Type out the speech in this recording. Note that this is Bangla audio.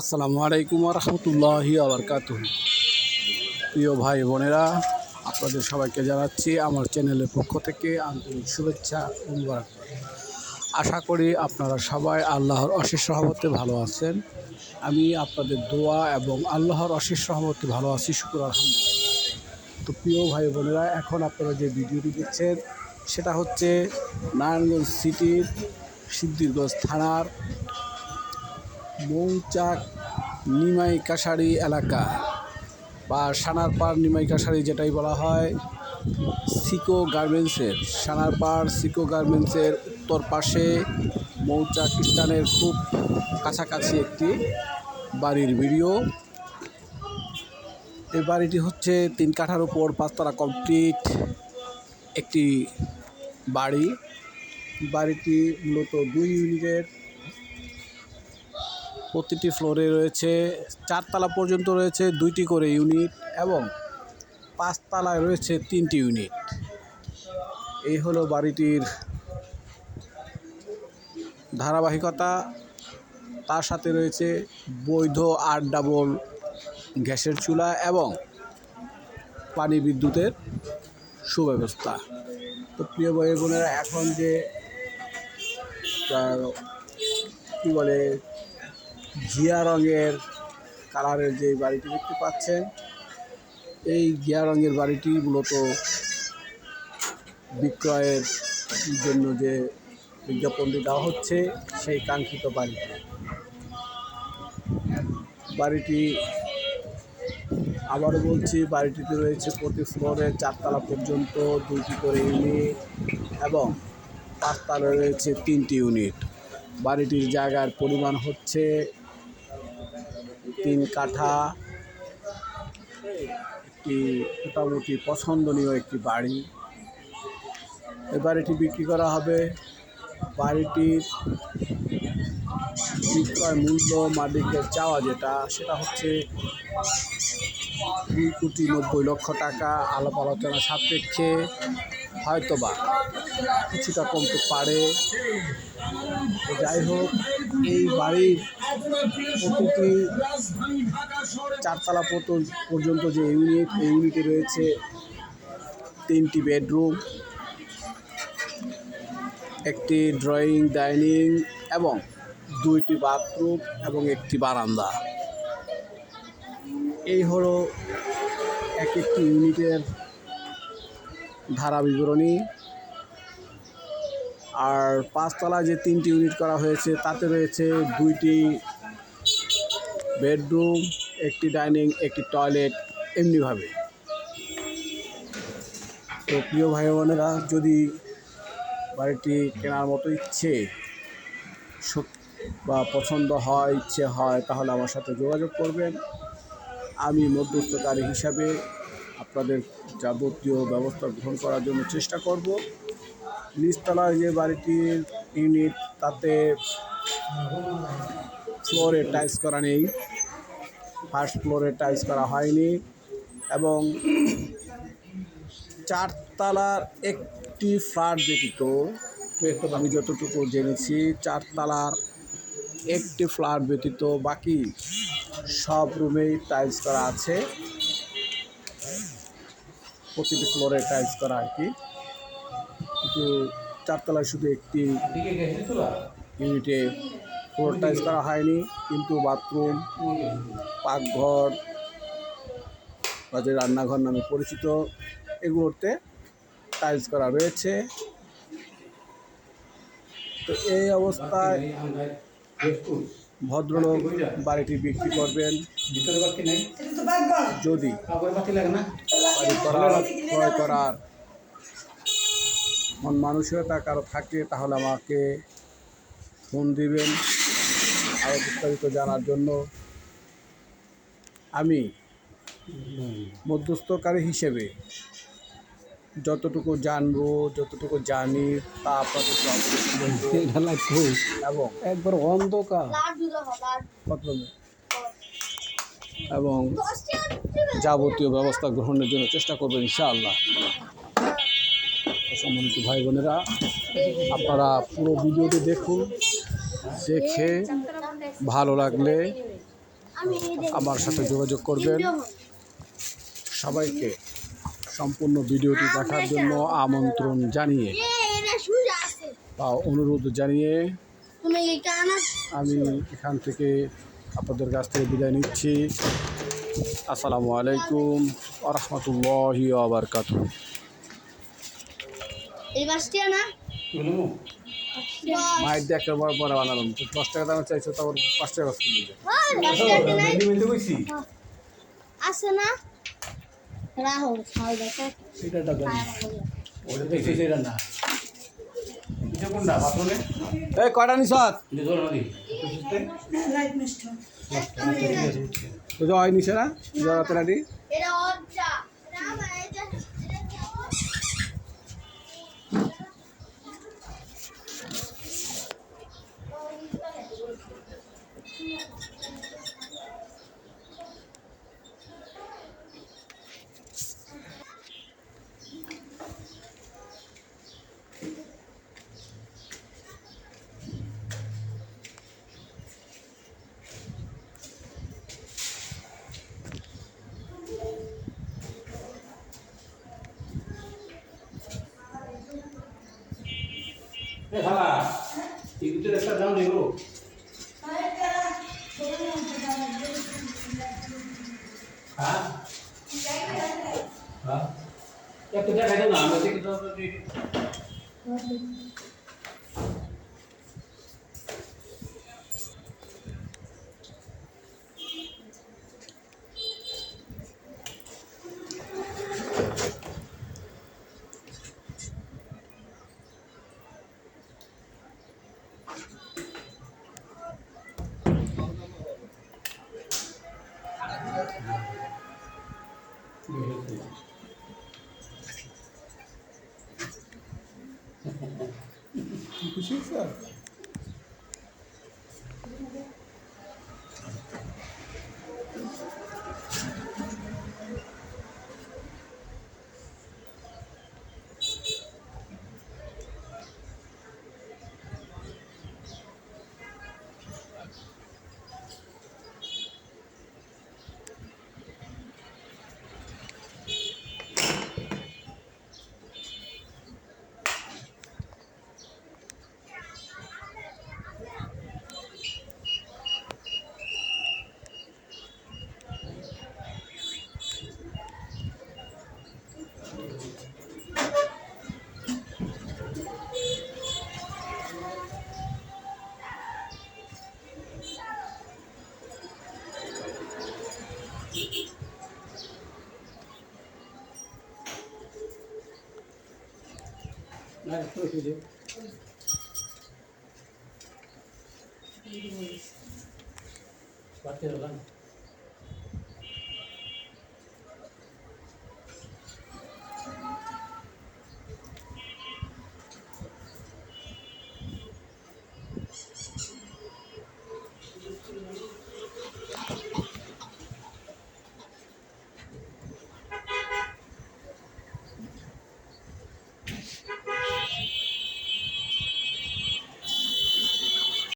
আসসালামু আলাইকুম রহমতুল্লাহি আবরকাতুহু। প্রিয় ভাই বোনেরা, আপনাদের সবাইকে জানাচ্ছি আমার চ্যানেলের পক্ষ থেকে আন্তরিক শুভেচ্ছা ও মুবারকবাদ। আশা করি আপনারা সবাই আল্লাহর অশেষ রহমতে ভালো আছেন। আমি আপনাদের দোয়া এবং আল্লাহর অশেষ রহমতে ভালো আছি, শুকর আলহামদুলিল্লাহ। তো প্রিয় ভাই বোনেরা, এখন আপনারা যে ভিডিওটি দেখছেন সেটা হচ্ছে নারায়ণগঞ্জ সিটির সিদ্ধিরগঞ্জ থানার মৌচাক নিমাই কাছারি এলাকা বা সানারপাড় নিমাই কাছারি যেটাই বলা হয়, সিকো গার্মেন্টসের সানারপাড় সিকো গার্মেন্টসের উত্তর পাশে মৌচাক স্থানের খুব কাছাকাছি একটি বাড়ির ভিডিও। এই বাড়িটি হচ্ছে 3 কাঠার উপর 5 তলা কমপ্লিট একটি বাড়ি। বাড়িটি মূলত 2 ইউনিটের, প্রতিটি ফ্লোরে রয়েছে 4 তলা পর্যন্ত রয়েছে 2টি করে ইউনিট এবং 5 তলায় রয়েছে 3টি ইউনিট। এই হলো বাড়িটির ধারাবাহিকতা। তার সাথে রয়েছে বৈধ 8 ডাবল গ্যাসের চুলা এবং পানি বিদ্যুতের সুব্যবস্থা। তো প্রিয় ভাই বোনেরা, এখন যে কী বলে ঘিয়া রঙের কালারের যে বাড়িটি দেখতে পাচ্ছেন, এই ঘিয়া রঙের বাড়িটি মূলত বিক্রয়ের জন্য যে বিজ্ঞাপনটি দেওয়া হচ্ছে সেই কাঙ্ক্ষিত বাড়িটি আবারও বলছি, বাড়িটিতে রয়েছে প্রতি ফ্লোরে 4 তলা পর্যন্ত 2টি করে ইউনিট এবং 5 তলায় রয়েছে 3টি ইউনিট। বাড়িটির জায়গার পরিমাণ হচ্ছে 3 কাঠা। একটি মোটামুটি পছন্দনীয় একটি বাড়ি। এই বাড়িটি বিক্রি করা হবে। বাড়িটির বিক্রয় মূল্য মালিকের চাওয়া সেটা হচ্ছে 2,90,00,000 টাকা। আলাপ আলোচনা সাপেক্ষে হয়তোবা কিছুটা কমতে পারে। যাই হোক, এই বাড়ির প্রতিটি 4 তলা পর্যন্ত যে ইউনিট, এই ইউনিটে রয়েছে 3টি বেডরুম, একটি ড্রয়িং ডাইনিং এবং 2টি বাথরুম এবং একটি বারান্দা। এই হলো এক একটি ইউনিটের ধারা বিবরণী। আর 5 তলায় যে 3টি ইউনিট করা হয়েছে তাতে রয়েছে 2টি বেডরুম, একটি ডাইনিং, একটি টয়লেট, এমনিভাবে। তো প্রিয় ভাই বোনেরা, যদি বাড়িটি কেনার মতো ইচ্ছে বা পছন্দ হয়, ইচ্ছে হয়, তাহলে আমার সাথে যোগাযোগ করবেন। আমি মধ্যস্থকারী হিসাবে আপনাদের যাবতীয় ব্যবস্থা গ্রহণ করার জন্য চেষ্টা করব। নিচতলায় যে বাড়িটির ইউনিট, তাতে ফ্লোরে টাইলস করা নেই, ফার্স্ট ফ্লোরে টাইলস করা হয়নি এবং 4 তলার একটি ফ্ল্যাট ব্যতীত, আমি যতটুকু জেনেছি 4 তলার একটি ফ্ল্যাট ব্যতীত বাকি সব রুমেই টাইলস করা আছে। প্রতিটি ফ্লোরে টাইলস করা আর কি, কিন্তু 4 তলায় শুধু একটি ইউনিটে ফ্লোর টাইলস করা হয়নি। কিন্তু বাথরুম, পাকঘর বা যে রান্নাঘর নামে পরিচিত, এগুলোতে টাইলস করা রয়েছে। তো এই অবস্থায় ভদ্রলোক বাড়িটি বিক্রি করবেন। যদি বাড়ি ক্রয় করার মন মানসিকতা কারো থাকে তাহলে আমাকে ফোন দিবেন আরও বিস্তারিত জানার জন্য। আমি মধ্যস্থকারী হিসেবে যতটুকু জানবো, যতটুকু জানি তা আপনাদের এবং একবার অন্ধকার এবং যাবতীয় ব্যবস্থা গ্রহণের জন্য চেষ্টা করবেন ইনশাআল্লাহ। সম্মানিত ভাই বোনেরা, আপনারা পুরো ভিডিওটি দেখুন। দেখে ভালো লাগলে আমার সাথে যোগাযোগ করবেন। সবাইকে সম্পূর্ণ ভিডিওটি দেখার জন্য আমন্ত্রণ জানিয়ে বা অনুরোধ জানিয়ে আমি এখান থেকে আপনাদের কাছ থেকে বিদায় নিচ্ছি। আসসালামু আলাইকুম ওয়া রাহমাতুল্লাহি ওয়া বারাকাতুহু। এই বাসটিয়া না মাইর দিয়ে একটা বড় বড় বানালাম, 10 টাকা দাম চাইছো, তারপর 5 টাকা কষ্ট দিবে। আছে না রাহো খাও দেখো এটা টাকা ওটা দেখছি সেটা না। এটা কোনটা বাথরুমে? এই কয়টা নিছাত? এটা ধরো নাকি? Light mist. তো যাই নিছে না? জরা তেরাডি। এটা অজ্জা না ভাই এটা এ শালা টিকিটের একটা দাম নেবো। হ্যাঁ হ্যাঁ একটু দেখাই দাও না, আমরা টিকিট খুশি স্যার। না তো খুঁজে পাতে হলাম।